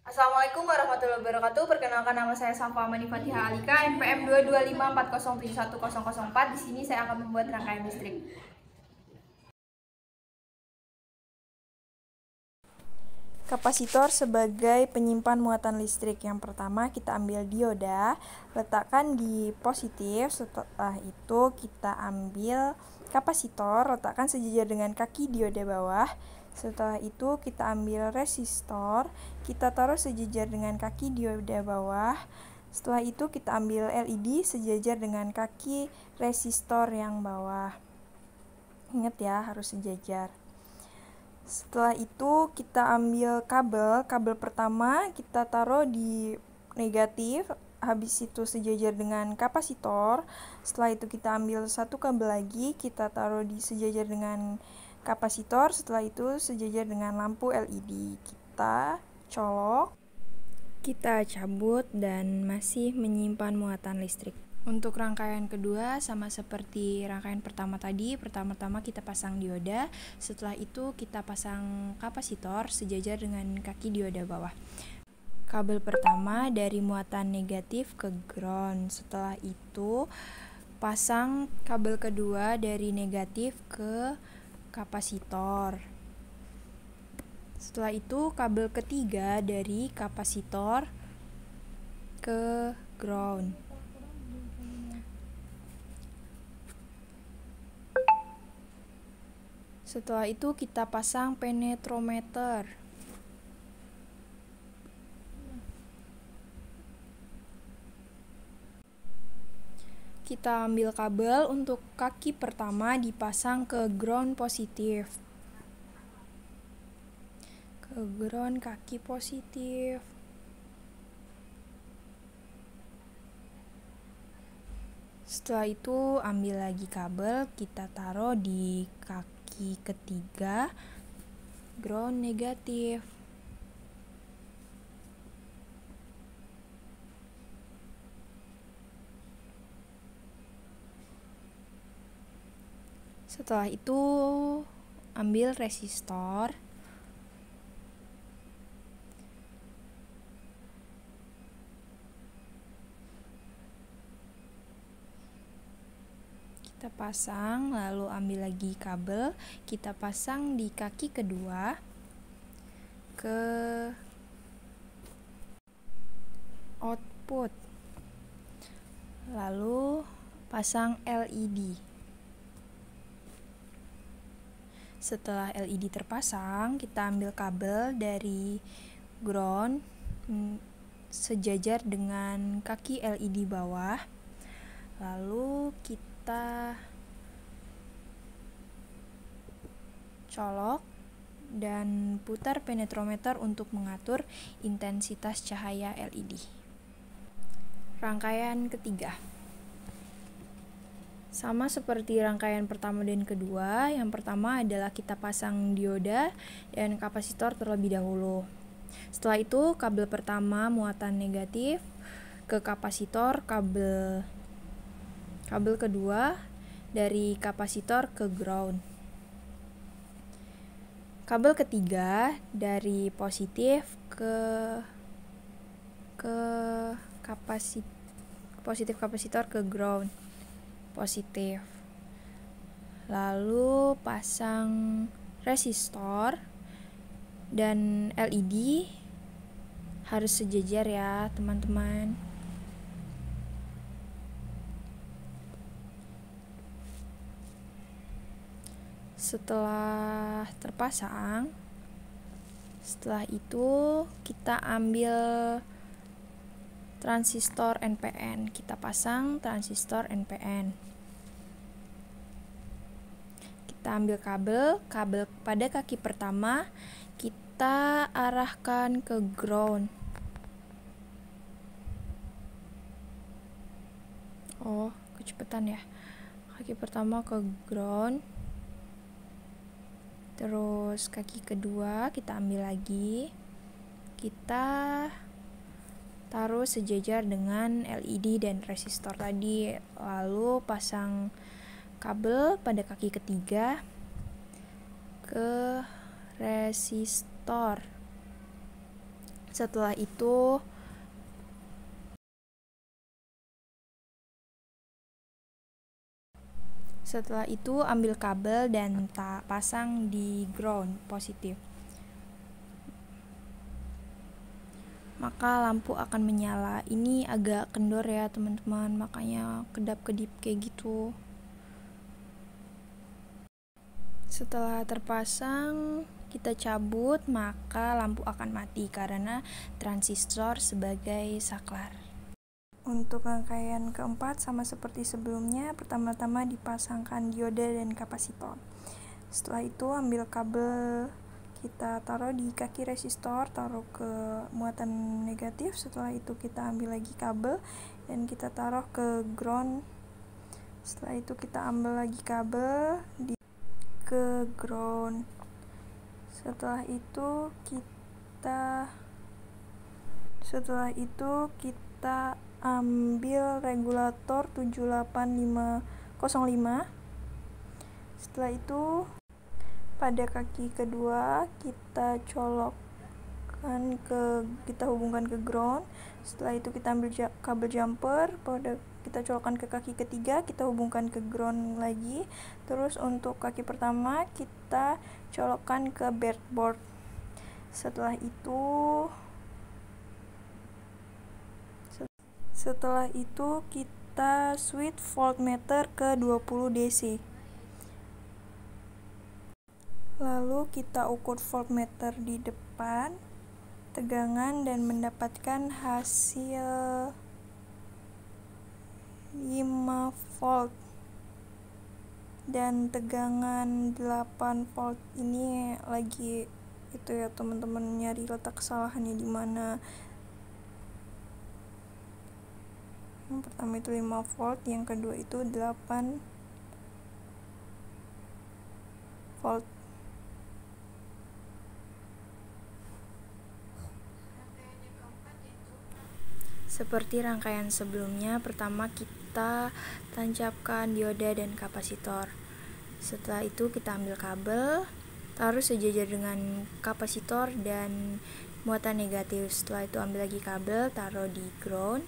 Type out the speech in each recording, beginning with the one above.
Assalamualaikum warahmatullahi wabarakatuh. Perkenalkan, nama saya Safa Amani Fatihah Alika, NPM 22540710004. Di sini saya akan membuat rangkaian listrik. Kapasitor sebagai penyimpan muatan listrik. Yang pertama kita ambil dioda, letakkan di positif. Setelah itu kita ambil kapasitor, letakkan sejajar dengan kaki dioda bawah. Setelah itu kita ambil resistor, kita taruh sejajar dengan kaki dioda bawah. Setelah itu kita ambil LED sejajar dengan kaki resistor yang bawah. Ingat ya, harus sejajar. Setelah itu kita ambil kabel pertama kita taruh di negatif, habis itu sejajar dengan kapasitor. Setelah itu kita ambil satu kabel lagi, kita taruh di sejajar dengan kapasitor. Setelah itu sejajar dengan lampu LED. Kita colok, kita cabut, dan masih menyimpan muatan listrik. Untuk rangkaian kedua sama seperti rangkaian pertama tadi, pertama-tama kita pasang dioda, setelah itu kita pasang kapasitor sejajar dengan kaki dioda bawah. Kabel pertama dari muatan negatif ke ground, setelah itu pasang kabel kedua dari negatif ke kapasitor. Setelah itu kabel ketiga dari kapasitor ke ground. Setelah itu kita pasang penetrometer. Kita ambil kabel untuk kaki pertama dipasang ke ground positif. Ke ground kaki positif. Setelah itu ambil lagi kabel, kita taruh di kaki ketiga ground negatif. Setelah itu ambil resistor. Kita pasang, lalu ambil lagi kabel, kita pasang di kaki kedua ke output, lalu pasang LED. Setelah LED terpasang, kita ambil kabel dari ground sejajar dengan kaki LED bawah, lalu kita colok dan putar penetrometer untuk mengatur intensitas cahaya LED. Rangkaian ketiga sama seperti rangkaian pertama dan kedua. Yang pertama adalah kita pasang dioda dan kapasitor terlebih dahulu. Setelah itu kabel pertama muatan negatif ke kapasitor, kabel kedua dari kapasitor ke ground. Kabel ketiga dari positif ke kapasitor ke ground positif. Lalu pasang resistor dan LED harus sejajar ya teman-teman. Setelah terpasang, setelah itu kita ambil transistor NPN. Kita pasang transistor NPN. Kita ambil kabel pada kaki pertama kita arahkan ke ground. Oh, kecepatan ya. Kaki pertama ke ground. Terus kaki kedua kita ambil lagi. Kita taruh sejajar dengan LED dan resistor tadi, lalu pasang kabel pada kaki ketiga ke resistor. Setelah itu ambil kabel dan pasang di ground positif. Maka lampu akan menyala. Ini agak kendor ya teman-teman, makanya kedap-kedip kayak gitu. Setelah terpasang, kita cabut, maka lampu akan mati karena transistor sebagai saklar. Untuk rangkaian keempat sama seperti sebelumnya, pertama-tama dipasangkan dioda dan kapasitor. Setelah itu ambil kabel, kita taruh di kaki resistor, taruh ke muatan negatif. Setelah itu kita ambil lagi kabel dan kita taruh ke ground. Setelah itu kita ambil lagi kabel ke ground. Setelah itu kita ambil regulator 78505. Setelah itu pada kaki kedua kita hubungkan ke ground. Setelah itu kita ambil kabel jumper, kita colokkan ke kaki ketiga, kita hubungkan ke ground lagi. Terus untuk kaki pertama kita colokkan ke breadboard. Setelah itu kita switch voltmeter ke 20 DC. Lalu kita ukur voltmeter di depan tegangan dan mendapatkan hasil 5 volt dan tegangan 8 volt. Ini lagi itu ya teman-teman, nyari letak kesalahannya di mana. Yang pertama itu 5 volt, yang kedua itu 8 volt. Seperti rangkaian sebelumnya, pertama kita tancapkan dioda dan kapasitor. Setelah itu kita ambil kabel, taruh sejajar dengan kapasitor dan muatan negatif. Setelah itu ambil lagi kabel, taruh di ground.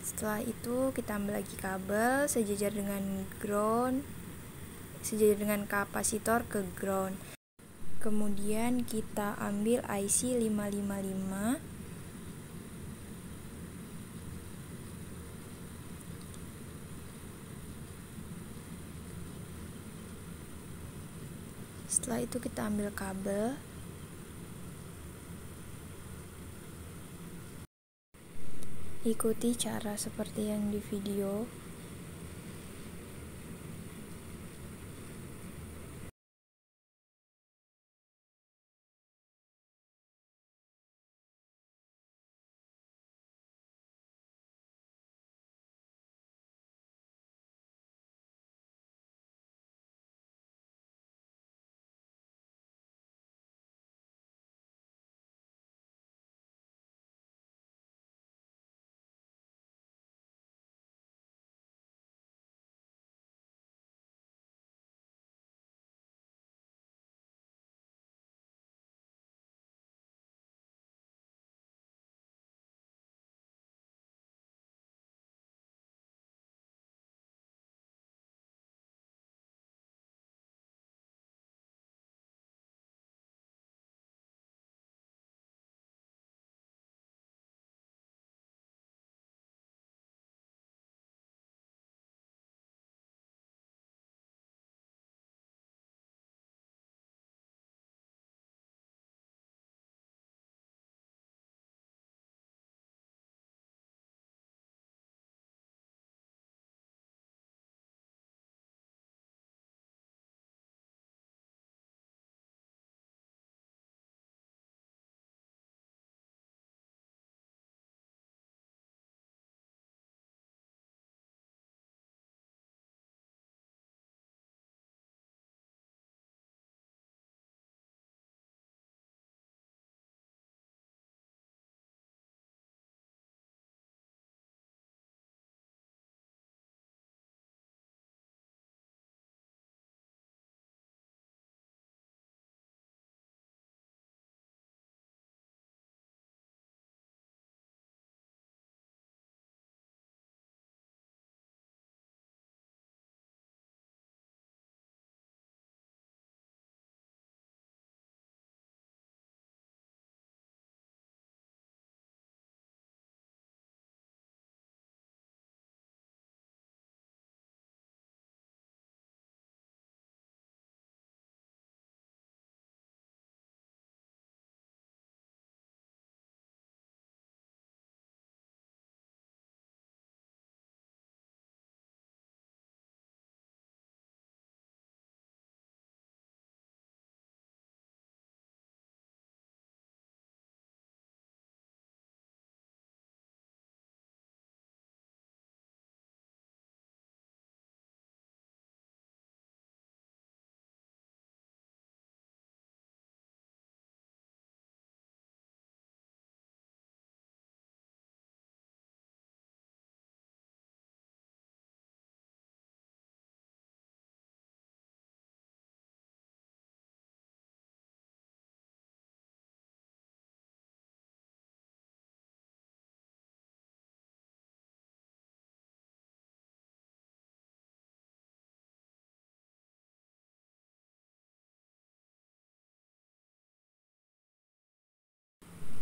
Setelah itu kita ambil lagi kabel sejajar dengan kapasitor ke ground. Kemudian kita ambil IC 555. Setelah itu kita ambil kabel, ikuti cara seperti yang di video.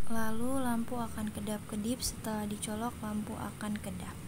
Lalu lampu akan kedap-kedip, setelah dicolok lampu akan kedap.